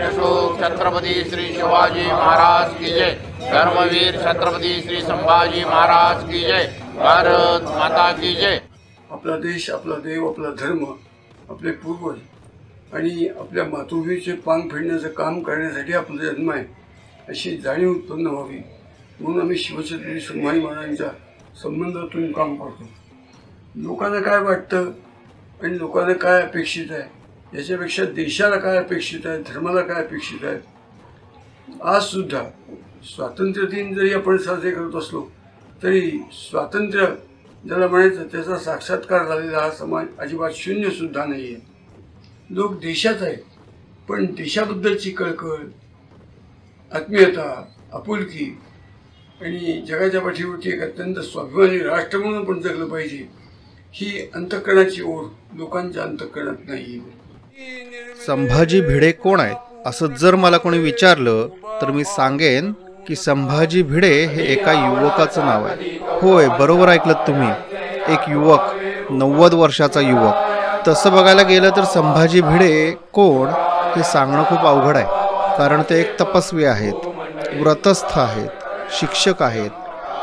अशोक छत्रपति श्री शिवाजी महाराज की जय। धर्मवीर छत्रपति श्री संभाजी महाराज की जय। भारत माता की जय। आपला देश, आपला देव, आपला धर्म, आपले पूर्वज आणि आपल्या मातृभूमीचे पांग फेडण्याचं काम करण्यासाठी आपला जन्म आहे अशी जाणीव उत्पन्न व्हावी म्हणून आम्ही शिवछत्रपती संभाजी महाराजांच्या संबंधातून काम करतो। लोकांना काय वाटतं आणि लोकांना काय अपेक्षित आहे याच्यापेक्षा देशाला काय अपेक्षित आहे, धर्माला काय अपेक्षित आहे। आज सुद्धा स्वातंत्र्य दिन जरी आपण साजरे करत असलो तरी स्वातंत्र्य ज्याला म्हणायचं त्याचा साक्षात्कार झालेला हा समाज अजिबात शून्य सुद्धा नाही आहे। लोक देशात आहेत पण देशाबद्दलची कळकळ, आत्मीयता, आपुलकी आणि जगाच्या पाठीवरती एक अत्यंत स्वाभिमानी राष्ट्र म्हणून पण जगलं पाहिजे ही अंतःकरणाची ओढ लोकांच्या अंतःकरणात नाही। संभाजी भिडे कोण आहेत असं जर मला कोणी विचारलं तर मी सांगेन की संभाजी भिडे हे एका युवकाचं नाव आहे। होय, बरोबर ऐकलत तुम्ही, एक युवक, 90 वर्षाचा युवक। तसं बघायला गेलं तर संभाजी भिडे कोण हे सांगणं खूप अवघड आहे, कारण ते एक तपस्वी आहेत, व्रतस्थ आहेत, शिक्षक आहेत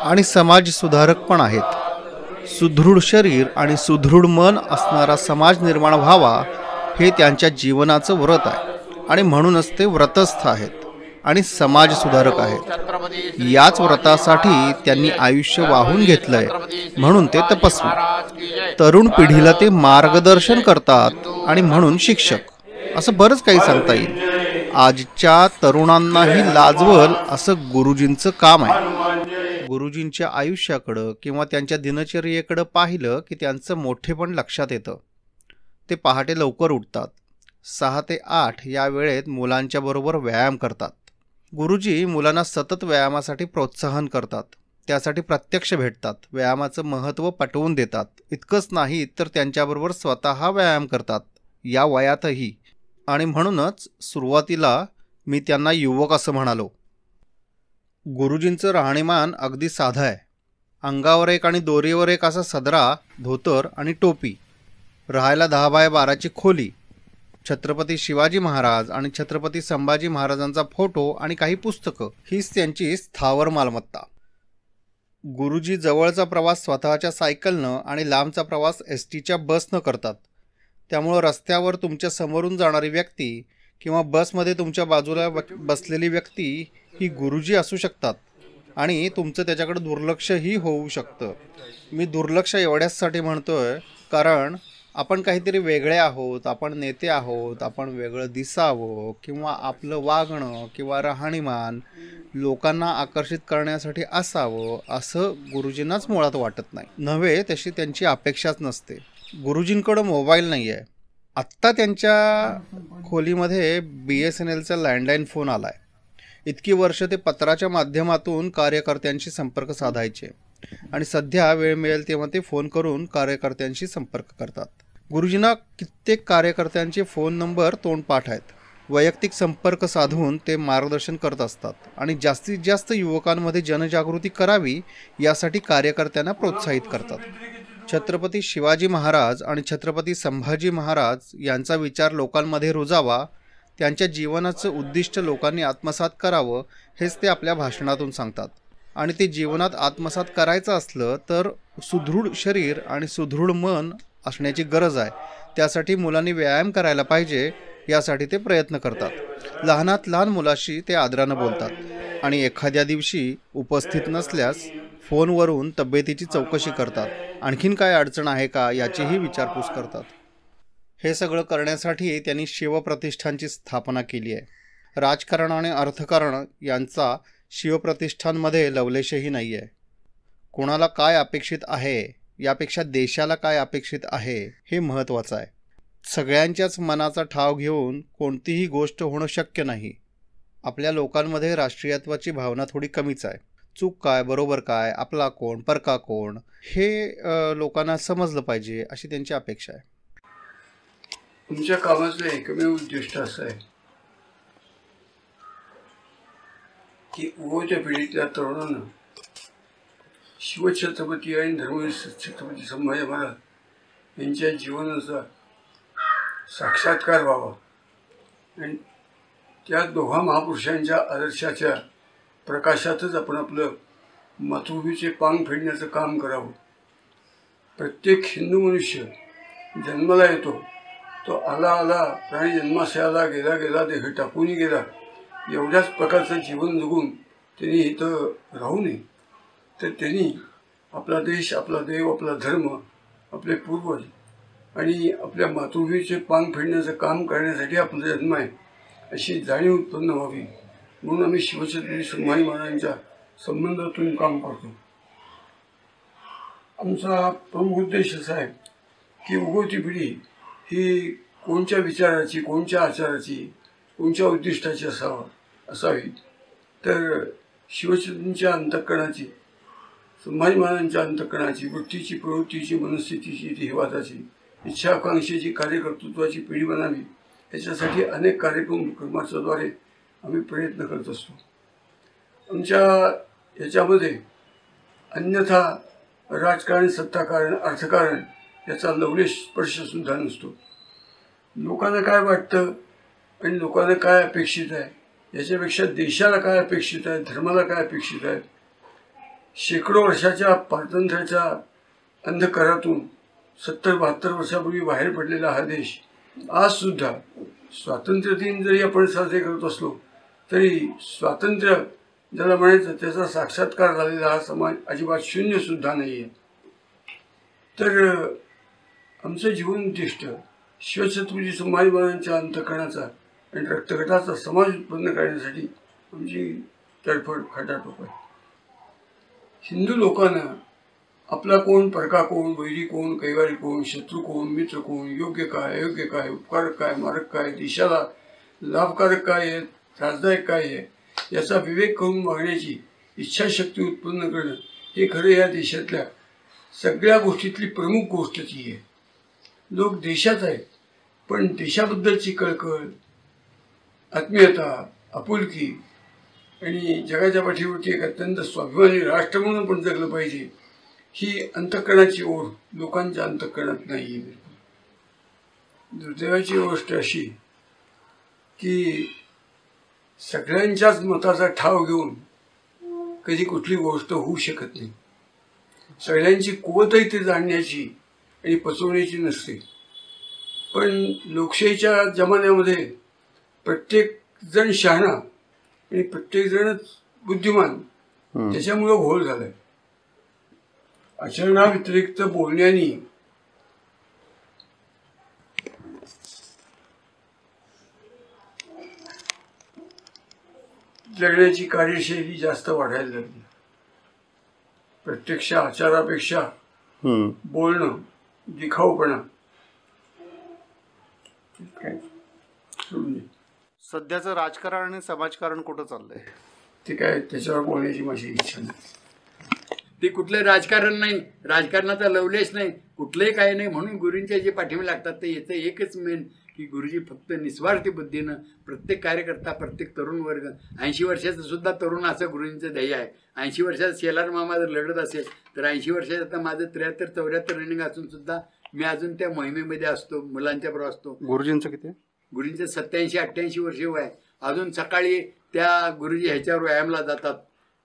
आणि समाज सुधारक पण आहेत। सुदृढ शरीर आणि सुदृढ मन असणारा समाज निर्माण व्हावा हे त्यांच्या जीवनाचं व्रत आहे आणि म्हणूनच ते व्रतस्थ आहेत आणि समाज सुधारक आहेत। याच व्रतासाठी त्यांनी आयुष्य वाहून घेतलंय म्हणून ते तपस्वी। तरुण पिढीला ते मार्गदर्शन करतात आणि म्हणून शिक्षक, असं बरंच काही सांगता येईल। आजच्या तरुणांनाही लाजवल असं गुरुजींचं काम आहे। गुरुजींच्या आयुष्याकडं किंवा त्यांच्या दिनचर्येकडं पाहिलं की त्यांचं मोठेपण लक्षात येतं। ते पहाटे लवकर उठतात, 6 ते 8 या वेळेत मुलांच्या बरोबर व्यायाम करतात। गुरुजी मुलांना सतत व्यायामासाठी प्रोत्साहन करतात, त्यासाठी प्रत्यक्ष भेटतात, व्यायामाचं महत्त्व पटवून देतात। इतकंच नाही तर त्यांच्याबरोबर स्वतः व्यायाम करतात या वयातही, आणि म्हणूनच सुरुवातीला मी त्यांना युवक असं म्हणालो। गुरुजींचं राहणीमान अगदी साधं आहे। अंगावर एक आणि दोरीवर एक असा सदरा, धोतर आणि टोपी, राहायला 10 बाय 12ची खोली, छत्रपती शिवाजी महाराज आणि छत्रपती संभाजी महाराजांचा फोटो आणि काही पुस्तकं हीच त्यांची स्थावर मालमत्ता। गुरुजी जवळचा प्रवास स्वतःच्या सायकलनं आणि लांबचा प्रवास एसटीच्या बसनं करतात। त्यामुळं रस्त्यावर तुमच्या समोरून जाणारी व्यक्ती किंवा बसमध्ये तुमच्या बाजूला बसलेली व्यक्ती ही गुरुजी असू शकतात आणि तुमचं त्याच्याकडे दुर्लक्षही होऊ शकतं। मी दुर्लक्ष एवढ्याचसाठी म्हणतोय कारण आपण काहीतरी वेगळे आहोत, आपण नेते आहोत, आपण वेगळं दिसावं किंवा आपलं वागणं किंवा राहणीमान लोकांना आकर्षित करण्यासाठी असावं असं गुरुजींनाच मुळात वाटत नाही, नव्हे तशी त्यांची अपेक्षाच नसते। गुरुजींकडं मोबाईल नाही आहे। आत्ता त्यांच्या खोलीमध्ये BSNLचा लँडलाईन फोन आला आहे। इतकी वर्ष ते पत्राच्या माध्यमातून कार्यकर्त्यांशी संपर्क साधायचे आणि सध्या वेळ मिळेल तेव्हा ते फोन करून कार्यकर्त्यांशी संपर्क करतात। गुरुजींना कित्येक कार्यकर्त्यांचे फोन नंबर तोंडपाठ आहेत। वैयक्तिक संपर्क साधून ते मार्गदर्शन करत असतात आणि जास्तीत जास्त युवकांमध्ये जनजागृती करावी यासाठी कार्यकर्त्यांना प्रोत्साहित करतात। छत्रपती शिवाजी महाराज आणि छत्रपती संभाजी महाराज यांचा विचार लोकांमध्ये रुजावा, त्यांच्या जीवनाचं उद्दिष्ट लोकांनी आत्मसात करावं हेच ते आपल्या भाषणातून सांगतात। आणि ते जीवनात आत्मसात करायचं असलं तर सुदृढ शरीर आणि सुदृढ मन असण्याची गरज आहे। त्यासाठी मुलांनी व्यायाम करायला पाहिजे यासाठी ते प्रयत्न करतात। लहानात लहान मुलाशी ते आदरानं बोलतात आणि एखाद्या दिवशी उपस्थित नसल्यास फोनवरून तब्येतीची चौकशी करतात, आणखीन काय अडचण आहे का याचीही विचारपूस करतात। हे सगळं करण्यासाठी त्यांनी शिवप्रतिष्ठानची स्थापना केली आहे। राजकारण आणि अर्थकारण यांचा शिवप्रतिष्ठानमध्ये लवलेशही नाही आहे। कोणाला काय अपेक्षित आहे यापेक्षा देशाला काय अपेक्षित आहे हे महत्त्वाचं आहे। सगळ्यांच्याच मनाचा ठाव घेऊन कोणतीही गोष्ट होणं शक्य नाही। आपल्या लोकांमध्ये राष्ट्रीयत्वाची भावना थोडी कमीच आहे। चूक काय, बरोबर काय, आपला कोण, परका कोण हे लोकांना समजलं पाहिजे अशी त्यांची अपेक्षा आहे। तुमच्या कामाचं एकमेव उद्दिष्ट असं आहे की उभोच्या पिढीतल्या तरुणांना शिवछत्रपती आणि धर्मवीर छत्रपती संभाजी महाराज यांच्या जीवनाचा साक्षात्कार व्हावा आणि त्या दोघा महापुरुषांच्या आदर्शाच्या प्रकाशातच आपण आपलं मातृभूमीचे पांग फेडण्याचं काम करावं. प्रत्येक हिंदू मनुष्य जन्माला येतो, तो आला आला प्राणी जन्मास आला, गेला गेला देह टाकूनही गेला, एवढ्याच प्रकारचं जीवन जगून त्यांनी इथं राहू नये. तर त्यांनी आपला देश, आपला देव, आपला धर्म, आपले पूर्वज आणि आपल्या मातृभूमीचे पांग फेडण्याचं काम करण्यासाठी आपला जन्म आहे अशी जाणीव उत्पन्न व्हावी म्हणून आम्ही शिवछत्रपती संभाजी महाराजांच्या संबंधातून काम करतो. आमचा प्रमुख उद्देश असा आहे की उगवती पिढी ही कोणत्या विचाराची, कोणत्या आचाराची, कोणत्या उद्दिष्टाची असावी. तर शिवछत्रपतींच्या अंतःकरणाची, संभाजी महाराजांच्या अंतःकरणाची, वृत्तीची, प्रवृत्तीची, मनस्थितीची, देहवादाची, इच्छाकांक्षेची, कार्यकर्तृत्वाची पिढी बनावी याच्यासाठी अनेक कार्यक्रमाच्याद्वारे आम्ही प्रयत्न करत असतो. आमच्या याच्यामध्ये अन्यथा राजकारण, सत्ताकारण, अर्थकारण याचा लवलेश स्पर्शसुद्धा नसतो. लोकांना काय वाटतं आणि लोकांना काय अपेक्षित आहे याच्यापेक्षा देशाला काय अपेक्षित आहे, धर्माला काय अपेक्षित आहे. शेकडो वर्षाच्या स्वातंत्र्याच्या अंधकारातून 70-72 वर्षापूर्वी बाहेर पडलेला हा देश आजसुद्धा स्वातंत्र्य दिन जरी आपण साजरे करत असलो तरी स्वातंत्र्य ज्याला म्हणायचं त्याचा साक्षात्कार झालेला हा समाज अजिबात शून्यसुद्धा नाही आहे. तर आमचं जीवन उद्दिष्ट शिवछत्रपती संभाजी महाराजांच्या अंतःकरणाचा आणि रक्तगटाचा समाज उत्पन्न करण्यासाठी आमची तडफड खटाटोप आहे. हिंदू लोकांना आपला कोण, परका कोण, वैरी कोण, कैवारी कोण, शत्रू कोण, मित्र कोण, योग्य काय, अयोग्य काय, उपकारक काय, मारक काय, देशाला लाभकारक काय आहे, त्रासदायक काय आहे याचा विवेक करून वागण्याची इच्छाशक्ती उत्पन्न करणं हे खरं या देशातल्या सगळ्या गोष्टीतली प्रमुख गोष्ट ती आहे. लोक देशात आहेत पण देशाबद्दलची कळकळ, आत्मीयता, आपुलकी आणि जगाच्या पाठीवरती एक अत्यंत स्वाभिमानी राष्ट्र म्हणून पण जगलं पाहिजे ही अंतःकरणाची ओढ लोकांच्या अंतःकरणात नाही आहे. दुर्दैवाची गोष्ट अशी की सगळ्यांच्याच मताचा ठाव घेऊन कधी कुठली गोष्ट होऊ शकत नाही. सगळ्यांची कुवतही ते जाणण्याची आणि पचवण्याची नसते. पण लोकशाहीच्या जमान्यामध्ये प्रत्येक जण शहाणा आणि प्रत्येक जणच बुद्धिमान त्याच्यामुळं घोळ झालाय. आचरणाव्यतिरिक्त बोलण्यानी जगण्याची कार्यशैली जास्त वाढायला लागली. प्रत्यक्ष आचारापेक्षा बोलणं, दिखाऊपणा सध्याचं राजकारण आणि समाजकारण कुठं चाललंय ते काय त्याच्यावर बोलण्याची माझी इच्छा नाही. ते कुठलं राजकारण नाही, राजकारणाचा लवलेश नाही, कुठलंही काही नाही. म्हणून गुरूंच्या जे पाठिंबे लागतात ते याचं एकच मेन की गुरुजी फक्त निस्वार्थी बुद्धीनं प्रत्येक कार्यकर्ता, प्रत्येक तरुण वर्ग, 80 वर्षाचं सुद्धा तरुण असं गुरुजींचं ध्येय आहे. 80 वर्षाचा शेलार मामा जर लढत असेल तर 80 वर्षाचं आता माझं 73-74 रनिंग असून सुद्धा मी अजून त्या मोहिमेमध्ये असतो, मुलांच्या बरोबर असतो. गुरुजींचं किती? गुरुजींचं 87-88 वर्ष वय आहे. अजून सकाळी त्या गुरुजी ह्याच्यावर व्यायामला जातात.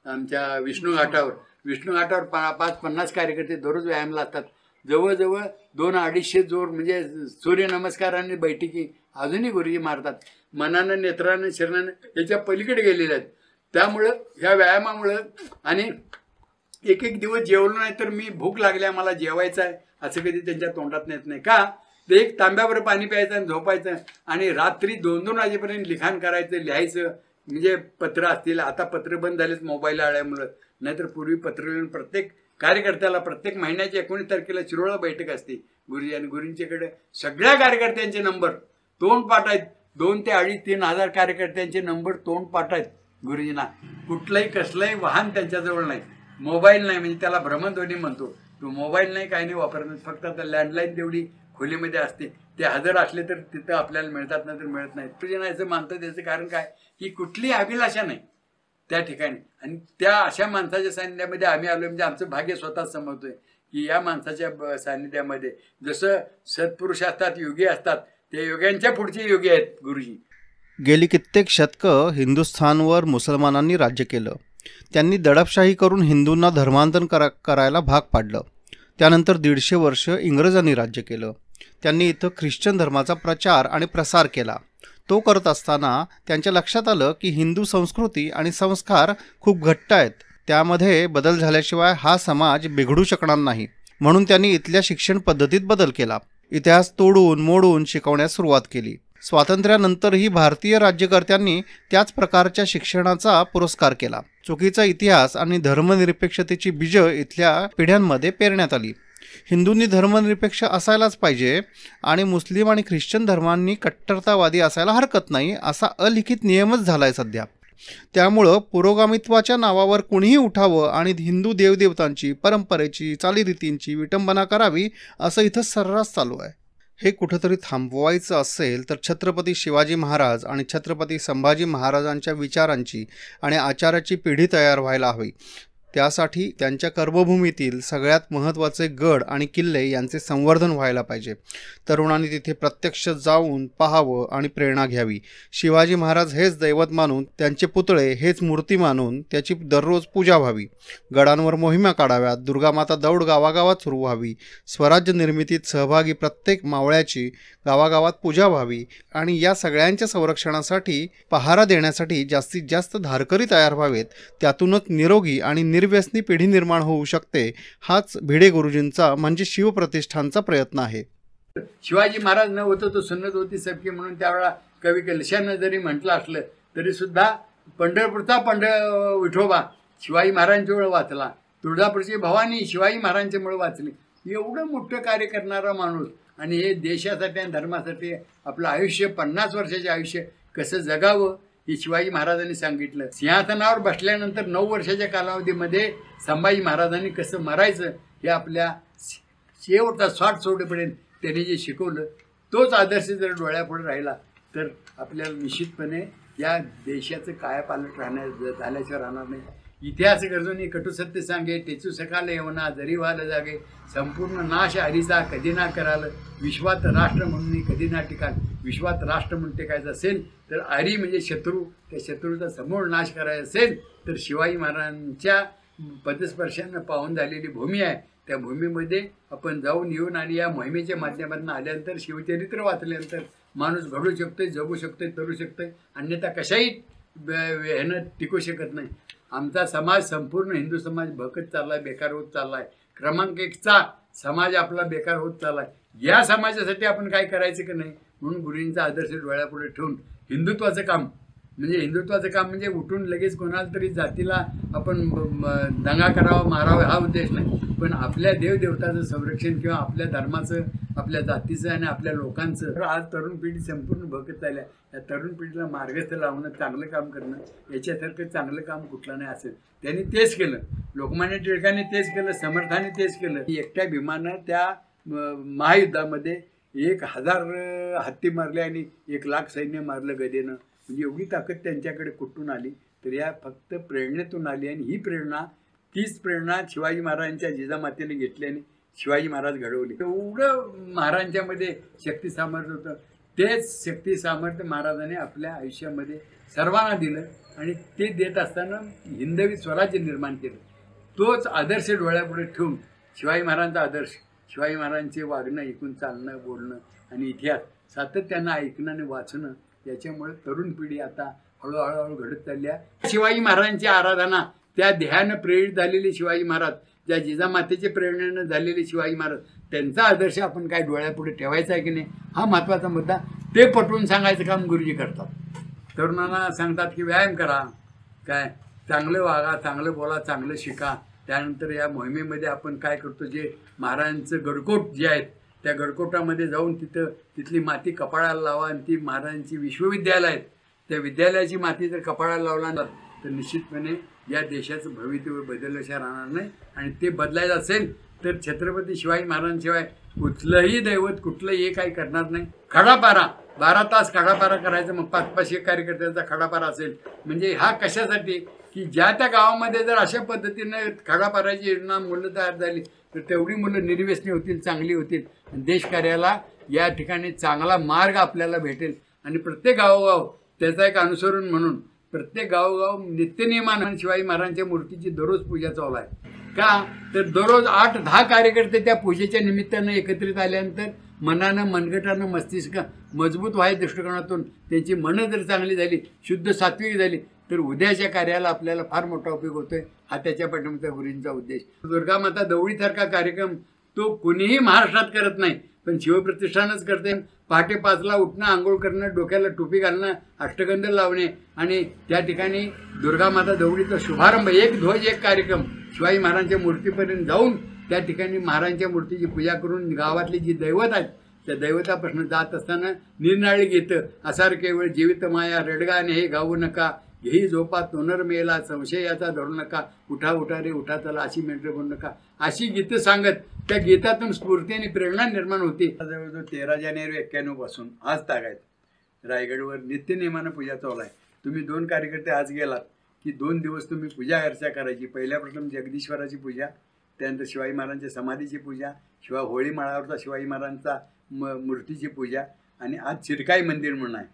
आमच्या विष्णू घाटावर 550 कार्यकर्ते दररोज व्यायामला असतात. जवळजवळ 200-250 जोर म्हणजे सूर्यनमस्कार आणि बैठकी अजूनही गुरुजी मारतात. मनानं, नेत्रानं, शरीरानं याच्या पलीकडे गेलेले आहेत. त्यामुळं ह्या व्यायामामुळं आणि एक दिवस जेवलो नाही तर मी भूक लागल्या मला जेवायचं आहे असं कधी त्यांच्या तोंडात येत नाही. का ते एक तांब्यावर पाणी प्यायचं आणि झोपायचं आणि रात्री 2-2 वाजेपर्यंत लिखाण करायचं, लिहायचं. म्हणजे पत्र असतील, आता पत्र बंद झालेत मोबाईल आल्यामुळं, नाहीतर पूर्वी पत्र लिहून प्रत्येक कार्यकर्त्याला प्रत्येक महिन्याच्या 19 तारखेला शिरोळा बैठक असते गुरुजी. आणि गुरुजींच्याकडे सगळ्या कार्यकर्त्यांचे नंबर तोंडपाठ आहेत. 2 ते 2.5-3 हजार कार्यकर्त्यांचे नंबर तोंडपाठ आहेत गुरुजींना. कुठलंही कसलंही वाहन त्यांच्याजवळ नाही, मोबाईल नाही, म्हणजे त्याला भ्रमणध्वनी म्हणतो. तो मोबाईल नाही, काही नाही वापरत. फक्त आता लँडलाईन तेवढी खोलीमध्ये असते. ते हजर असले तर तिथं आपल्याला मिळतात, नाही तर मिळत नाही. गुरुजींना असं मानतं त्याचं कारण काय की कुठलीही अभिलाषा नाही त्या ठिकाणी. आणि त्या अशा माणसाच्या सान्निध्यामध्ये आम्ही आलो म्हणजे आमचं भाग्य स्वतःच समजतोय की या माणसाच्या सान्निध्यामध्ये जसं सत्पुरुष असतात, योगी असतात, त्या योग्यांच्या पुढचे योगी आहेत गुरुजी. गेली कित्येक शतकं हिंदुस्थानवर मुसलमानांनी राज्य केलं. त्यांनी दडपशाही करून हिंदूंना धर्मांतरण करायला भाग पाडलं. त्यानंतर 150 वर्ष इंग्रजांनी राज्य केलं. त्यांनी इथं ख्रिश्चन धर्माचा प्रचार आणि प्रसार केला. तो करत असताना त्यांच्या लक्षात आलं की हिंदू संस्कृती आणि संस्कार खूप घट्ट आहेत. त्यामध्ये बदल झाल्याशिवाय हा समाज बिघडू शकणार नाही. म्हणून त्यांनी इथल्या शिक्षण पद्धतीत बदल केला. इतिहास तोडून मोडून शिकवण्यास सुरुवात केली. स्वातंत्र्यानंतरही भारतीय राज्यकर्त्यांनी त्याच प्रकारच्या शिक्षणाचा पुरस्कार केला. चुकीचा इतिहास आणि धर्मनिरपेक्षतेची बीजं इथल्या पिढ्यांमध्ये पेरण्यात आली. हिंदूंनी धर्मनिरपेक्ष असायलाच पाहिजे आणि मुस्लिम आणि ख्रिश्चन धर्मांनी कट्टरतावादी असायला हरकत नाही असा अलिखित नियमच झालाय सध्या. त्यामुळं पुरोगामित्वाच्या नावावर कुणीही उठावं आणि हिंदू देवदेवतांची, परंपरेची, चालीरीतींची विटंबना करावी असं इथं सर्रास चालू आहे. हे कुठंतरी थांबवायचं असेल तर छत्रपती शिवाजी महाराज आणि छत्रपती संभाजी महाराजांच्या विचारांची आणि आचाराची पिढी तयार व्हायला हवी. त्यासाठी त्यांच्या कर्मभूमीतील सगळ्यात महत्त्वाचे गड आणि किल्ले यांचे संवर्धन व्हायला पाहिजे. तरुणांनी तिथे प्रत्यक्ष जाऊन पाहावं आणि प्रेरणा घ्यावी. शिवाजी महाराज हेच दैवत मानून, त्यांचे पुतळे हेच मूर्ती मानून त्याची दररोज पूजा व्हावी. गडांवर मोहिमा काढाव्यात. दुर्गामाता दौड गावागावात सुरू व्हावी. स्वराज्य निर्मितीत सहभागी प्रत्येक मावळ्याची गावागावात पूजा व्हावी आणि या सगळ्यांच्या संरक्षणासाठी, पहारा देण्यासाठी जास्तीत जास्त धारकरी तयार व्हावेत. त्यातूनच निरोगी आणि निर्व्यसनी पिढी निर्माण होऊ शकते. हाच भिडे गुरुजींचा म्हणजे शिवप्रतिष्ठानचा प्रयत्न आहे. शिवाजी महाराज न होतं तो सुन्नत होती सबकी म्हणून त्यावेळेला कवी कलशानं जरी म्हटलं असलं तरी सुद्धा पंढरपूरचा विठोबा शिवाजी महाराजांच्यामुळे वाचला. तुळजापूरची भवानी शिवाजी महाराजांच्यामुळे वाचली. एवढं मोठं कार्य करणारा माणूस आणि हे देशासाठी आणि धर्मासाठी आपलं आयुष्य 50 वर्षाचे आयुष्य कसं जगावं हे शिवाजी महाराजांनी सांगितलं. सिंहासनावर बसल्यानंतर 9 वर्षाच्या कालावधीमध्ये संभाजी महाराजांनी कसं मरायचं हे आपल्या शेवटचा स्वाट सोडेपर्यंत त्यांनी जे शिकवलं तोच आदर्श जर डोळ्यापुढे राहिला तर आपल्याला निश्चितपणे या देशाचं कायापालट झाल्याशिवाय राहणार नाही. इतिहास गरजूंनी कटुसत्य सांगे, टेचू सकाल येवना, जरी व्हाल जागे, संपूर्ण नाश हरीचा कधी ना कराल, विश्वात राष्ट्र म्हणून कधी ना टिकाल. विश्वात राष्ट्र म्हणून टिकायचं असेल तर आरी म्हणजे शत्रू, त्या शत्रूचा समूळ नाश करायचा असेल तर शिवाजी महाराजांच्या पदस्पर्शानं पावन झालेली भूमी आहे. त्या भूमीमध्ये आपण जाऊन येऊन आणि या मोहिमेच्या माध्यमातून आल्यानंतर शिवचरित्र वाचल्यानंतर माणूस घडू शकतोय, जगू शकतोय, तरू शकतोय. अन्यथा कशाही ह्यानं टिकू शकत नाही. आमचा समाज संपूर्ण हिंदू समाज भकत चाललाय, बेकार होत चाललाय. क्रमांक 1चा समाज आपला बेकार होत चाललाय. या समाजासाठी आपण काय करायचं की नाही म्हणून गुरुजींचा आदर्श डोळ्यापुढे ठेवून हिंदुत्वाचं काम म्हणजे उठून लगेच कोणाला तरी जातीला आपण दंगा करावा, मारावा हा उद्देश नाही. पण आपल्या देवदेवताचं संरक्षण किंवा आपल्या धर्माचं, आपल्या जातीचं आणि आपल्या लोकांचं. तर आज तरुण पिढी संपूर्ण भकत चालल्या. या तरुण पिढीला मार्गस्थ लावणं, चांगलं काम करणं याच्यासारखं चांगलं काम कुठलं नाही असेल. त्यांनी तेच केलं. लोकमान्य टिळकांनी तेच केलं. समर्थाने तेच केलं. एकट्या भीमानं त्या महायुद्धामध्ये 1000 हत्ती मारले आणि 1,00,000 सैन्य मारलं गदेनं. म्हणजे एवढी ताकद त्यांच्याकडे कुठून आली तर या फक्त प्रेरणेतून आली. आणि ही प्रेरणा, तीच प्रेरणा शिवाजी महाराजांच्या जिजामातेने घेतली आणि शिवाजी महाराज घडवले. एवढं महाराजांच्यामध्ये शक्ती सामर्थ्य होतं. तेच शक्ती सामर्थ्य महाराजांनी आपल्या आयुष्यामध्ये सर्वांना दिलं आणि ते देत असताना हिंदवी स्वराज्य निर्माण केलं. तोच आदर्श डोळ्यापुढे ठेवून शिवाजी महाराजांचा आदर्श, शिवाजी महाराजांचे वागणं, ऐकून चालणं, बोलणं आणि इतिहास सातत्यानं ऐकणं आणि वाचणं याच्यामुळे तरुण पिढी आता हळूहळू घडत चालली आहे. शिवाजी महाराजांची आराधना, त्या ध्येयानं प्रेरित झालेले शिवाजी महाराज, ज्या जिजामातेचे प्रेरणेनं झालेले शिवाजी महाराज, त्यांचा आदर्श आपण काय डोळ्यापुढे ठेवायचा आहे की नाही हा महत्त्वाचा मुद्दा. ते पटवून सांगायचं काम गुरुजी करतात. तरुणांना सांगतात की व्यायाम करा, काय चांगलं वागा, चांगलं बोला, चांगलं शिका. त्यानंतर या मोहिमेमध्ये आपण काय करतो, जे महाराजांचं गडकोट जे आहेत त्या गडकोटामध्ये जाऊन तिथली माती कपाळाला लावा आणि ती महाराजांची विश्वविद्यालय आहेत त्या विद्यालयाची माती जर कपाळाला लावला तर निश्चितपणे या देशाचं भवितव्य बदलल्याशिवाय राहणार नाही. आणि ते बदलायचं असेल तर छत्रपती शिवाजी महाराजांशिवाय कुठलंही दैवत कुठलंही काही करणार नाही. खडापारा 12 तास खडापारा करायचं, मग 500 कार्यकर्त्यांचा खडापारा असेल. म्हणजे हा कशासाठी की ज्या त्या गावामध्ये जर अशा पद्धतीनं खडापाराची योजना मुलं तयार झाली तर तेवढी मुलं निर्व्यसनी होतील, चांगली होतील. देशकार्याला या ठिकाणी चांगला मार्ग आपल्याला भेटेल आणि प्रत्येक गावोगाव त्याचा एक अनुसरण म्हणून प्रत्येक गावोगाव नित्यनियमानं शिवाजी महाराजांच्या मूर्तीची दररोज पूजा चालू आहे. का तर दररोज 8-10 कार्यकर्ते त्या पूजेच्या निमित्तानं एकत्रित आल्यानंतर मनानं, मनगटानं, मस्तिष्क मजबूत व्हायच्या दृष्टिकोनातून त्यांची मनं जर चांगली झाली, शुद्ध सात्विक झाली, तर उद्याच्या कार्याला आपल्याला फार मोठा उपयोग होतोय. हा त्याच्या पाठीमागचा गुरूंचा उद्देश. दुर्गामाता दौडीसारखा कार्यक्रम तो कुणीही महाराष्ट्रात करत नाही, पण शिवप्रतिष्ठानच करते. पहाटे 5ला उठणं, आंघोळ करणं, डोक्याला टोपी घालणं, अष्टगंध लावणे आणि त्या ठिकाणी दुर्गामाता दौडीचा शुभारंभ, एक ध्वज एक कार्यक्रम, शिवाजी महाराजांच्या मूर्तीपर्यंत जाऊन त्या ठिकाणी महाराजांच्या मूर्तीची पूजा करून गावातली जी दैवत आहेत त्या दैवतापासून जात असताना निर्नाळी घेतं. असार केवळ जीवित माया रडगाने हे गाऊ नका, घेई झोपा तोनर मेला, संशयाचा धरू नका, उठा उठा रे उठा चला, अशी मेंढरे बनू नका, अशी गीतं सांगत त्या गीतातून स्फूर्ती आणि प्रेरणा निर्माण होते. जवळजवळ 13 जानेवारी 91 पासून आज तागायत रायगडवर नित्यनियमानं पूजा चालू आहे. तुम्ही 2 कार्यकर्ते आज गेलात की 2 दिवस तुम्ही पूजा अर्चा करायची. पहिल्या प्रथम जगदीश्वराची पूजा, त्यानंतर शिवाजी महाराजांच्या समाधीची पूजा, शिवाय होळी माळावरचा शिवाजी महाराजांचा मूर्तीची पूजा, आणि आज चिरकाई मंदिर म्हणून आहे,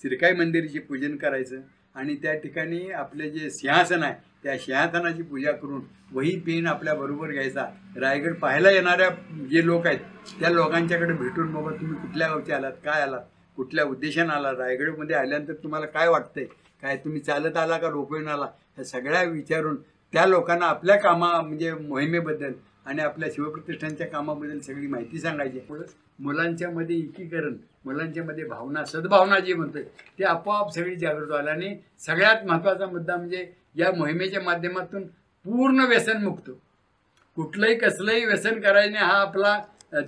चिरकाई मंदिराची पूजन करायचं. आणि त्या ठिकाणी आपले जे सिंहासन आहे त्या सिंहासनाची पूजा करून वही पेन आपल्याबरोबर घ्यायचा. रायगड पाहायला येणाऱ्या जे लोक आहेत त्या लोकांच्याकडे भेटून, बाबा तुम्ही कुठल्या गावचे आलात, काय आलात, कुठल्या उद्देशानं आला, रायगडमध्ये आल्यानंतर तुम्हाला काय वाटतंय, काय तुम्ही चालत आला का रोपवेन आला, ह्या सगळ्या विचारून त्या लोकांना आपल्या म्हणजे मोहिमेबद्दल आणि आपल्या शिवप्रतिष्ठानच्या कामाबद्दल सगळी माहिती सांगायची. मुलांच्यामध्ये एकीकरण, मुलांच्यामध्ये भावना, सद्भावना जी म्हणतोय ते आपोआप सगळी जागृत व्हायला. आणि सगळ्यात महत्त्वाचा मुद्दा म्हणजे या मोहिमेच्या माध्यमातून पूर्ण व्यसनमुक्त, कुठलंही कसलंही व्यसन करायने हा आपला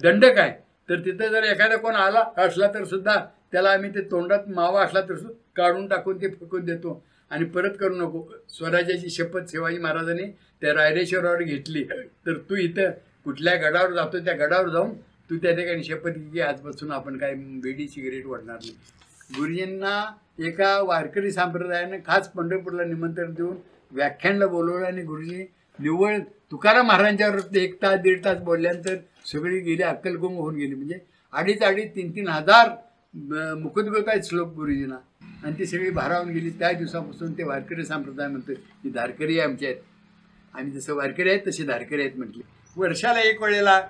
दंडक आहे. तर तिथं जर एखादा कोण आला असला तर सुद्धा त्याला आम्ही ते तोंडात मावा असला तर सुद्धा काढून टाकून ते फेकून देतो आणि परत करू नको. स्वराज्याची शपथ शिवाजी महाराजांनी त्या रायरेश्वरावर घेतली. तर तू इथं कुठल्या गडावर जातो त्या गडावर जाऊन तू त्या ठिकाणी शपथ घे की आजपासून आपण काय बेडी सिगरेट ओढणार नाही. गुरुजींना एका वारकरी संप्रदायाने खास पंढरपूरला निमंत्रण देऊन व्याख्यानला बोलवलं आणि गुरुजी निव्वळ तुकाराम महाराजांच्यावर 1 तास 1.5 तास बोलल्यानंतर सगळी गेली, अक्कलकोंग होऊन गेली. म्हणजे 2,500-3,000 हजार मुखोद्गत आहेत श्लोक गुरुजींना, आणि ती सगळी भारावून गेली. त्या दिवसापासून ते वारकरी संप्रदाय म्हणतो की धारकरी आमचे आहेत, आम्ही जसं वारकरी आहेत तसे धारकरी आहेत म्हटले. वर्षाला 1 वेळेला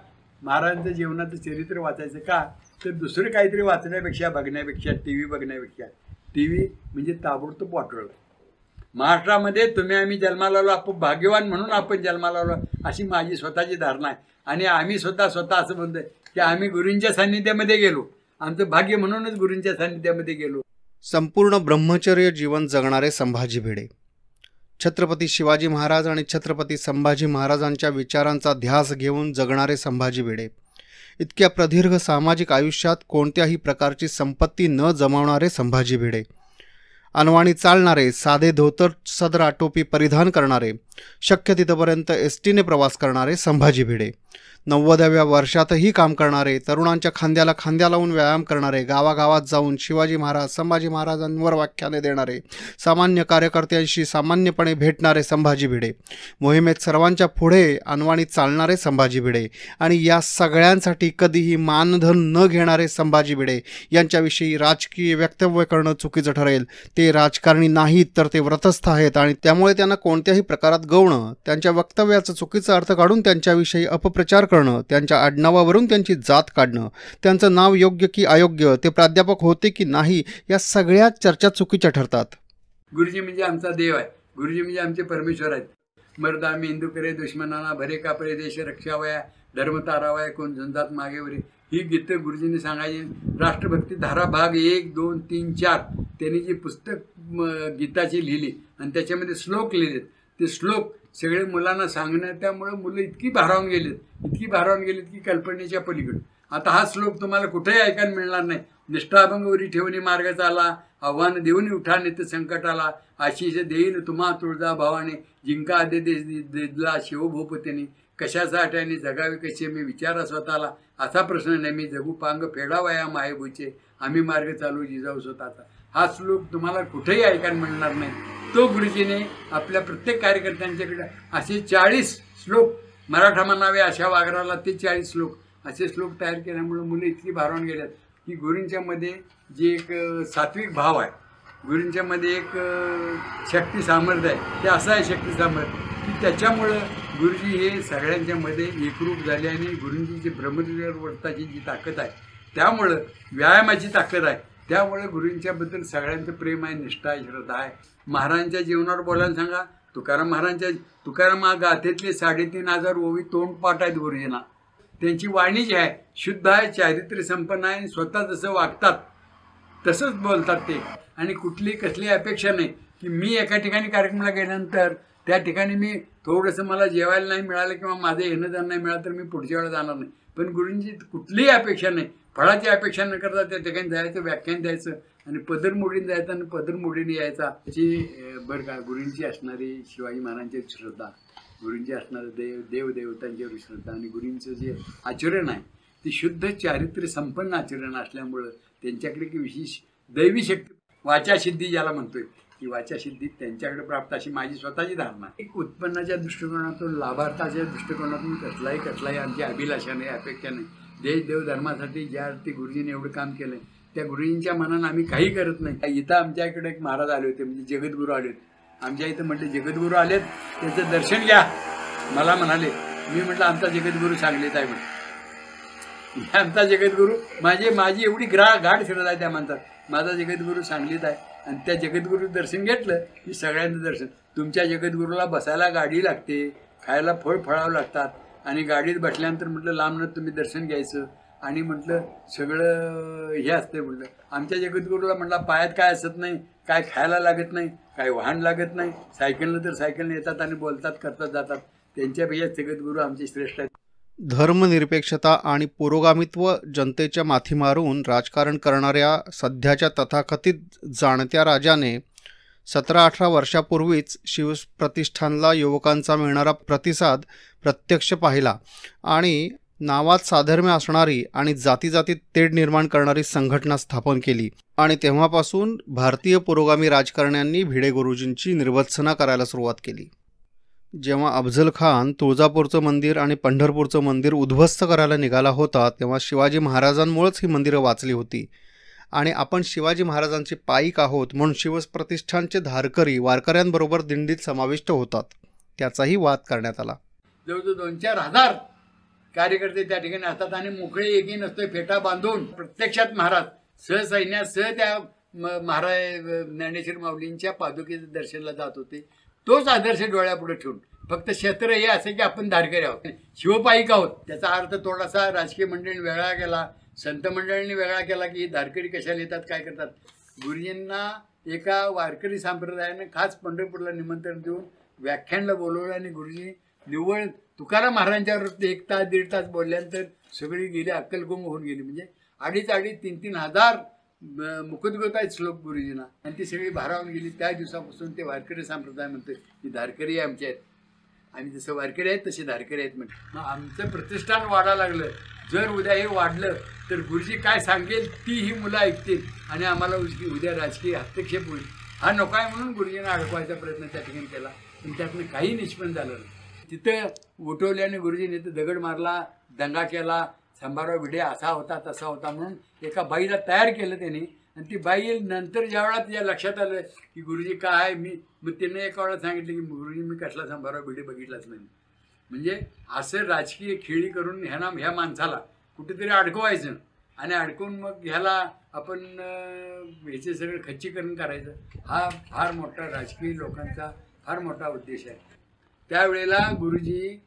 महाराजांचं जीवनाचं चरित्र वाचायचं. का तर दुसरं काहीतरी वाचण्यापेक्षा, बघण्यापेक्षा, TV बघण्यापेक्षा, TV म्हणजे ताबडतोब वाटोळं. महाराष्ट्रामध्ये तुम्ही आम्ही जन्माला आलो, आपण भाग्यवान म्हणून आपण जन्माला आलो अशी माझी स्वतःची धारणा आहे. आणि आम्ही स्वतः असं म्हणतोय की आम्ही गुरूंच्या सान्निध्यामध्ये गेलो, आमचं भाग्य म्हणूनच गुरूंच्या सान्निध्यामध्ये गेलो. संपूर्ण ब्रह्मचर्य जीवन जगणारे संभाजी भिडे. छत्रपती शिवाजी महाराज आणि छत्रपती संभाजी महाराजांच्या विचारांचा ध्यास घेऊन जगणारे संभाजी भिडे. इतक्या प्रदीर्घ सामाजिक आयुष्यात कोणत्याही प्रकारची संपत्ती न जमावणारे संभाजी भिडे. अनवाणी चालणारे, साधे धोतर सदरा टोपी परिधान करणारे, शक्य तिथपर्यंत एसटीने प्रवास करणारे संभाजी भिडे. 90व्या वर्षातही काम करणारे, तरुणांच्या खांद्याला खांद्या लावून व्यायाम करणारे, गावागावात जाऊन शिवाजी महाराज, संभाजी महाराजांवर व्याख्याने देणारे, सामान्य कार्यकर्त्यांशी सामान्यपणे भेटणारे संभाजी भिडे. मोहिमेत सर्वांच्या पुढे अनवाणी चालणारे संभाजी भिडे आणि या सगळ्यांसाठी कधीही मानधन न घेणारे संभाजी भिडे यांच्याविषयी राजकीय वक्तव्य करणं चुकीचं ठरेल. ते राजकारणी नाहीत तर ते व्रतस्थ आहेत आणि त्यामुळे त्यांना कोणत्याही प्रकारात गवणं, त्यांच्या वक्तव्याचा चुकीचा अर्थ काढून त्यांच्याविषयी अपप्रचार करणं, त्यांच्या आडनावावरून त्यांची जात काढणं, त्यांचं नाव योग्य की अयोग्य, ते प्राध्यापक होते की नाही, या सगळ्या चर्चा चुकीच्या ठरतात. गुरुजी म्हणजे आमचा देव आहे, गुरुजी म्हणजे आमचे परमेश्वर आहेत. मर्द आम्ही हिंदू करे दुश्मनांना भरे कापरे देश रक्षावया, धर्म तारावया कोण झंझात मागेवरी, ही गीतं गुरुजींनी सांगायची. राष्ट्रभक्ती धारा भाग 1, 2, 3, 4 त्यांनी जी पुस्तक गीताची लिहिली आणि त्याच्यामध्ये श्लोक लिहिलेत, ते श्लोक सगळे मुलांना सांगणं, त्यामुळे मुलं इतकी भारावून गेलीत की कल्पनेच्या पलीकडे. आता हा श्लोक तुम्हाला कुठेही ऐकायला मिळणार नाही. निष्ठाभंगवरी ठेवणी मार्ग चाला, आव्हान देऊन उठा नित्य संकटाला, आशिष देईन तुम्हा तुळजा भावाने, जिंका आदे दिला शिवभूपतीने, कशासाठी आणि जगावे कसे मी विचारा स्वतःला, असा प्रश्न नेहमी जगू पांग फेडावया मायेभूचे, आम्ही मार्ग चालू जिजाऊ स्वतःचा. हा श्लोक तुम्हाला कुठेही ऐकायला मिळणार नाही. तो गुरुजीने आपल्या प्रत्येक कार्यकर्त्यांच्याकडे असे 40 श्लोक, मराठा म्हणावे अशा वागराला ते 40 श्लोक, असे श्लोक तयार केल्यामुळे मुलं इतकी भारावून गेल्यात की गुरूंच्या मध्ये जे एक सात्विक भाव आहे गुरूंच्यामध्ये एक शक्ती सामर्थ्य आहे. ते असं आहे शक्ती सामर्थ्य की त्याच्यामुळं गुरुजी हे सगळ्यांच्या मध्ये एकरूप झाले आणि गुरुंची जी ब्रह्मचर्याची जी ताकद आहे, त्यामुळं व्यायामाची ताकद आहे, त्यामुळे गुरूंच्याबद्दल सगळ्यांचं प्रेम आहे, निष्ठा आहे, श्रद्धा आहे. महाराजांच्या जीवनावर बोलायला सांगा, तुकाराम गाथेतले 3,500 ओवी तोंडपाठ आहेत गुरुजींना. त्यांची वाणी जी आहे शुद्ध आहे, चारित्र्य संपन्न आहे आणि स्वतः जसं वागतात तसंच बोलतात ते. आणि कुठली कसली अपेक्षा नाही की मी एका ठिकाणी कार्यक्रमाला गेल्यानंतर त्या ठिकाणी मी थोडंसं मला जेवायला नाही मिळालं किंवा माझं येणं जाणं नाही मिळालं तर मी पुढच्या वेळेला जाणार नाही. पण गुरूंची कुठलीही अपेक्षा नाही, फळाची अपेक्षा न करता त्या ठिकाणी जायचं, व्याख्यान द्यायचं आणि पदरमोडीने जायचं आणि पदरमोडीने यायचा. अशी बरं का गुरूंची असणारी शिवाजी महाराजांची श्रद्धा, गुरूंची असणारं देवदेवतांच्यावर श्रद्धा आणि गुरूंचं जे आचरण आहे ते शुद्ध चारित्र्य संपन्न आचरण असल्यामुळं त्यांच्याकडे की विशेष दैवी शक्ती, वाचासिद्धी ज्याला म्हणतोय, की वाचासिद्धी त्यांच्याकडे प्राप्त अशी माझी स्वतःची धारणा. एक उत्पन्नाच्या दृष्टिकोनातून, लाभार्थाच्या दृष्टिकोनातून कसलाही आमची अभिलाषा नाही, अपेक्षा नाही. देव धर्मासाठी ज्या अर्थी गुरुजीने एवढं काम केलं त्या गुरुजींच्या मनानं आम्ही काही करत नाही. इथं आमच्या इकडे एक महाराज आले होते, म्हणजे जगद्गुरू आले होते आमच्या इथं. म्हटलं जगद्गुरू आलेत त्यांचं दर्शन घ्या. मला म्हणाले, मी म्हटलं आमचा जगद्गुरू सांगलीत आहे म्हटलं. आमचा जगद्गुरू माझी एवढी गाढ श्रद्धा आहे त्या माणसात. माझा जगद्गुरू सांगलीत आहे आणि त्या जगद्गुरू दर्शन घेतलं की सगळ्यांचं दर्शन. तुमच्या जगद्गुरूला बसायला गाडी लागते, खायला फळावं लागतात आणि गाडीत बसल्यानंतर म्हटलं लांबनं तुम्ही दर्शन घ्यायचं आणि म्हटलं सगळं हे असते. म्हटलं आमच्या जगद्गुरूला म्हटलं पायात काय असत नाही, काय खायला लागत नाही, काय वाहन लागत नाही, सायकलनं तर सायकलनं येतात आणि बोलतात, करतात, जातात. त्यांच्यापेक्षा जगद्गुरू आमचे श्रेष्ठ आहेत. धर्मनिरपेक्षता आणि पुरोगामित्व जनतेच्या माथी मारून राजकारण करणाऱ्या सध्याच्या तथाकथित जाणत्या राजाने 17-18 वर्षापूर्वीच शिवप्रतिष्ठानला युवकांचा मिळणारा प्रतिसाद प्रत्यक्ष पाहिला आणि नावात साधर्म्य असणारी आणि जातीजातीत तेढ निर्माण करणारी संघटना स्थापन केली आणि तेव्हापासून भारतीय पुरोगामी राजकारण्यांनी भिडे गुरुजींची निर्वत्सना करायला सुरुवात केली. जेव्हा अफझल खान तुळजापूरचं मंदिर आणि पंढरपूरचं मंदिर उद्ध्वस्त करायला निघाला होता तेव्हा शिवाजी महाराजांमुळेच ही मंदिरं वाचली होती आणि आपण शिवाजी महाराजांचे पाईक आहोत म्हणून शिवप्रतिष्ठानचे धारकरी वारकऱ्यांबरोबर दिंडीत समाविष्ट होतात. त्याचाही वाद करण्यात आला. जवळजवळ 2-4 हजार कार्यकर्ते त्या ठिकाणी असतात आणि मोकळे एकही नसतोय, फेटा बांधून प्रत्यक्षात महाराज सहसैन्यासह त्या महाराज ज्ञानेश्वर माऊलींच्या पादुकेचं दर्शनला जात होते. तोच आदर्श डोळ्यापुढे ठेवून फक्त क्षेत्र हे असे की आपण धारकरी आहोत, शिवपाईक आहोत. त्याचा अर्थ थोडासा राजकीय मंडळींनी वेगळा केला, संत मंडळींनी वेगळा केला की धारकरी कशाला येतात, काय करतात. गुरुजींना एका वारकरी संप्रदायाने खास पंढरपूरला निमंत्रण देऊन व्याख्यानला बोलवलं आणि गुरुजी निव्वळ तुकाराम महाराजांच्यावर 1 तास 1.5 तास बोलल्यानंतर सगळी गेली, अक्कलकोंब होऊन गेली. म्हणजे 2,500-3,000 हजार मुखोद्गत आहेत श्लोक गुरुजींना आणि ती सगळी भारावून गेली. त्या दिवसापासून ते वारकरी संप्रदाय म्हणते की धारकरी आमचे आहेत, आम्ही जसं वारकरी आहेत तसे धारकरी आहेत म्हणते. मग आमचं प्रतिष्ठान वाढायला लागलं. जर उद्या हे वाढलं तर गुरुजी काय सांगेल ती ही मुलं ऐकतील आणि आम्हाला उद्या राजकीय हस्तक्षेप होईल. हा नको आहे म्हणून गुरुजींना अडकवायचा प्रयत्न त्या ठिकाणी केला पण त्यातनं काही निष्पन्न झालं नाही. तिथं उठवल्याने गुरुजीने तिथं दगड मारला, दंगा केला, संभाराव भिडे असा होता तसा होता म्हणून एका बाईला तयार केलं त्यांनी. आणि ती बाई नंतर ज्या वेळा तिच्या लक्षात आलं की गुरुजी काय आहे, मग तिने एका वेळा सांगितलं की गुरुजी मी कसला संभाराव भिडे बघितलाच नाही. म्हणजे असं राजकीय खेळी करून ह्या माणसाला कुठेतरी अडकवायचं आणि अडकवून मग ह्याला आपण ह्याचे सगळं खच्चीकरण करायचं. हा फार मोठा राजकीय लोकांचा फार मोठा उद्देश आहे. त्यावेळेला गुरुजी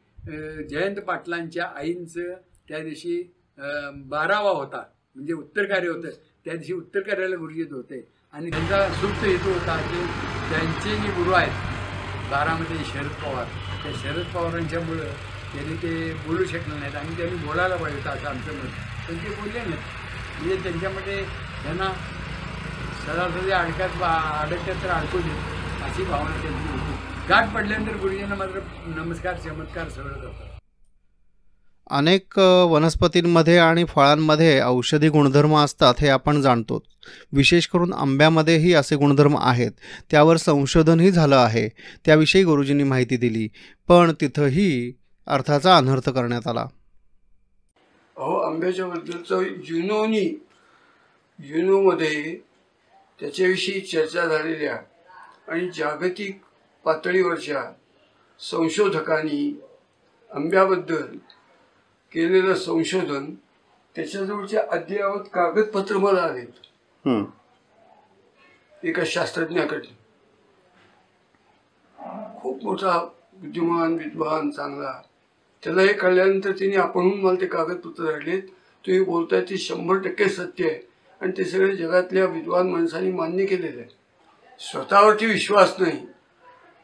जयंत पाटलांच्या आईंचं त्या दिवशी 12वा होता, म्हणजे उत्तर कार्य होतं. त्या दिवशी उत्तर कार्याला गुरुजी होते आणि त्यांचा सुप्त हेतू होता की त्यांचे जे गुरु आहेत 12मध्ये शरद पवार, त्या शरद पवारांच्यामुळं त्यांनी ते बोलू शकले नाहीत आणि त्यांनी बोलायला पाहिजे होतं असं आमचं मत, पण ते बोलले नाहीत. म्हणजे त्यांच्यामध्ये त्यांना सदासदी अडकतात तर अडकू देत अशी भावना त्यांची होती. गाठ पडल्यानंतर गुरुजींना मात्र नमस्कार चमत्कार सगळं करतात. अनेक वनस्पतींमध्ये आणि फळांमध्ये औषधी गुणधर्म असतात हे आपण जाणतो. विशेष करून आंब्यामध्येही असे गुणधर्म आहेत. त्यावर संशोधनही झालं आहे. त्याविषयी गुरुजींनी माहिती दिली पण तिथंही अर्थाचा अनर्थ करण्यात आला. आंब्याच्या बद्दलचं जुनोमध्ये त्याच्याविषयी चर्चा झालेल्या आणि जागतिक पातळीवरच्या संशोधकांनी आंब्याबद्दल केलेलं संशोधन, त्याच्याजवळचे अद्ययावत कागदपत्र मला आलेत एका शास्त्रज्ञाकडे. खूप मोठा बुद्धिमान, विद्वान, चांगला. त्याला हे कळल्यानंतर तिने आपणहून मला ते कागदपत्र राहिलेत. तुम्ही बोलताय ते 100% सत्य आहे आणि ते सगळे जगातल्या विद्वान माणसांनी मान्य केलेलं आहे. स्वतःवरती विश्वास नाही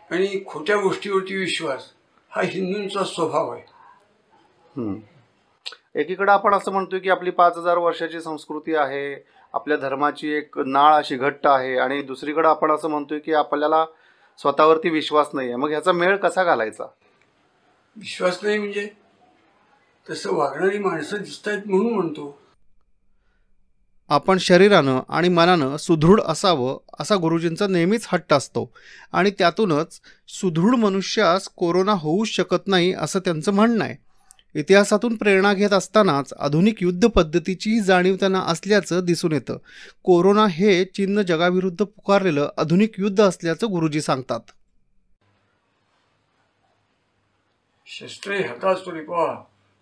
आणि खोट्या गोष्टीवरती विश्वास हा हिंदूंचा स्वभाव आहे. एकीकडे आपण असं म्हणतोय की आपली 5000 वर्षाची संस्कृती आहे, आपल्या धर्माची एक नाळ अशी घट्ट आहे, आणि दुसरीकडे आपण असं म्हणतोय की आपल्याला स्वतःवरती विश्वास नाही आहे. मग ह्याचा मेळ कसा घालायचा? विश्वास नाही म्हणजे तसं वागणारी माणसं दिसत आहेत म्हणून म्हणतो. आपण शरीरानं आणि मनानं सुदृढ असावं असा गुरुजींचा नेहमीच हट्ट असतो, आणि त्यातूनच सुदृढ मनुष्यास कोरोना होऊ शकत नाही असं त्यांचं म्हणणं आहे. इतिहासातून प्रेरणा घेत असतानाच आधुनिक युद्ध पद्धतीची जाणीव त्यांना असल्याचं दिसून येतं. कोरोना हे चीननं जगाविरुद्ध पुकारलेलं आधुनिक युद्ध असल्याचं गुरुजी सांगतात. शस्त्रे हतास्तुरिपा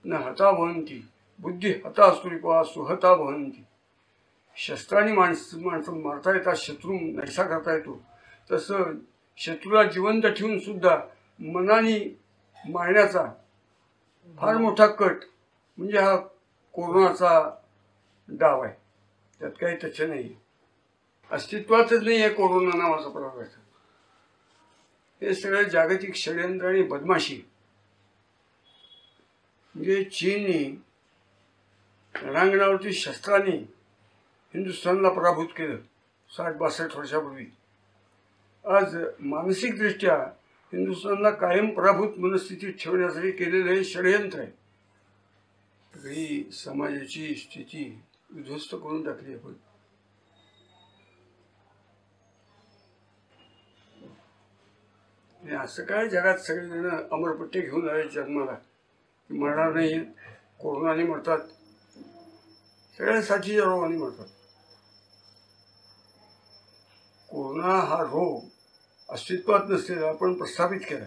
न हता भवन्ति, बुद्धी हतास्तुरिपा सुहता भवन्ति. शस्त्रांनी माणसं मारता येतात, शत्रू नाहीसा करता येतो. तसं शत्रूला जिवंत ठेवून सुद्धा मनाने मारण्याचा फार मोठा कट म्हणजे हा कोरोनाचा डाव आहे. त्यात काही तथ्य नाही, अस्तित्वातच नाही आहे कोरोना नावाचा प्रकार. हे सगळं जागतिक षडयंत्र आणि बदमाशी. म्हणजे चीनने रणांगणावरती शस्त्राने हिंदुस्थानला पराभूत केलं 60-62 वर्षापूर्वी. आज मानसिकदृष्ट्या हिंदुस्थानला कायम पराभूत मनस्थितीत ठेवण्यासाठी केलेलं हे षडयंत्र आहे. सगळी समाजाची स्थिती उद्ध्वस्त करून टाकली आपण. असं काय जगात सगळेजण अमरपट्टे घेऊन आले जन्माला, मरणार नाही, कोरोनाने मरतात, सगळ्या साथीच्या रोगाने मरतात. कोरोना हा रोग अस्तित्वात नसलेला आपण प्रस्थापित केला.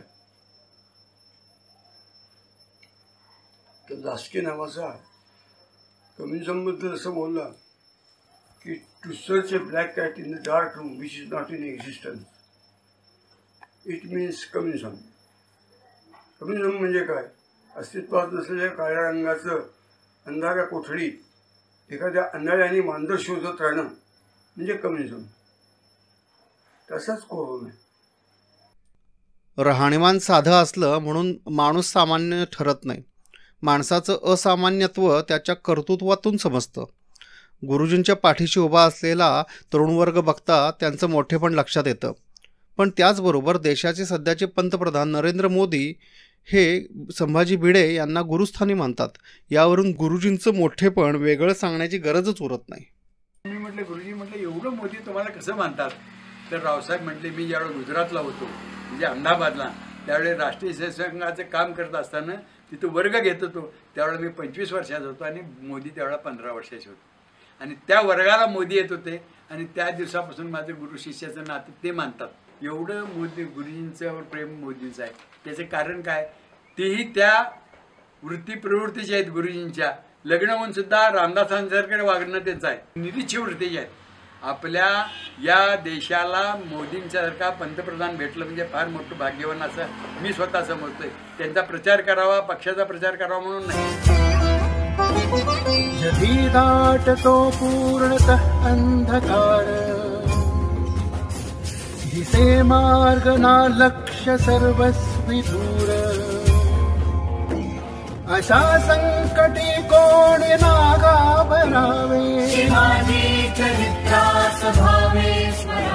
तर लास्के नावाचा कम्युनिझमबद्दल असं बोलला की to search a black cat in the dark room which is not in existence, it means communism. Communism म्हणजे काय? अस्तित्वात नसलेल्या काळ्या रंगाचं अंधाऱ्या कोठडीत एखाद्या अंधाऱ्याने मांजर शोधत राहणं म्हणजे कम्युनिझम. तसाच कोरोना आहे. राहणीमान साधं असलं म्हणून माणूस सामान्य ठरत नाही. माणसाचं असामान्यत्व त्याच्या कर्तृत्वातून समजतं. गुरुजींच्या पाठीशी उभा असलेला तरुण वर्ग बघता त्यांचं मोठेपण लक्षात येतं. पण त्याचबरोबर देशाचे सध्याचे पंतप्रधान नरेंद्र मोदी हे संभाजी भिडे यांना गुरुस्थानी मानतात. यावरून गुरुजींचं मोठेपण वेगळं सांगण्याची गरजच उरत नाही. मी म्हटलं गुरुजी, म्हटलं एवढं मोदी तुम्हाला कसं मानतात? तर रावसाहेब म्हटले, मी ज्यावेळेस गुजरातला होतो म्हणजे अहमदाबादला, त्यावेळेस राष्ट्रीय सेवक काम करत असताना तिथं वर्ग घेत होतो. त्यावेळेला मी 25 वर्षाचा होतो आणि मोदी त्यावेळेला 15 वर्षाचे होते. आणि त्या वर्गाला मोदी येत होते आणि त्या दिवसापासून माझं गुरु शिष्याचं नातं ते मानतात. एवढं मोदी गुरुजींचं प्रेम मोदींचं आहे. त्याचं कारण काय? तेही त्या वृत्ती प्रवृत्तीचे आहेत गुरुजींच्या. लग्न होऊन सुद्धा रामदासांसारखे वागणं त्यांचं आहे. निरीच्छ वृत्तीचे आहेत. आपल्या या देशाला मोदींच्यासारखा पंतप्रधान भेटलं म्हणजे फार मोठं भाग्यवान असं मी स्वतः समजतोय. त्यांचा प्रचार करावा, पक्षाचा प्रचार करावा म्हणून नाही. जधी दाटतो पूर्णतः अंधकार, दिसे मार्ग ना लक्ष्य सर्वस्वी दूर, अशा संकटी कोणी ना घाबरावे, शिवाजी चरित्रा स्वभावे स्मरावे.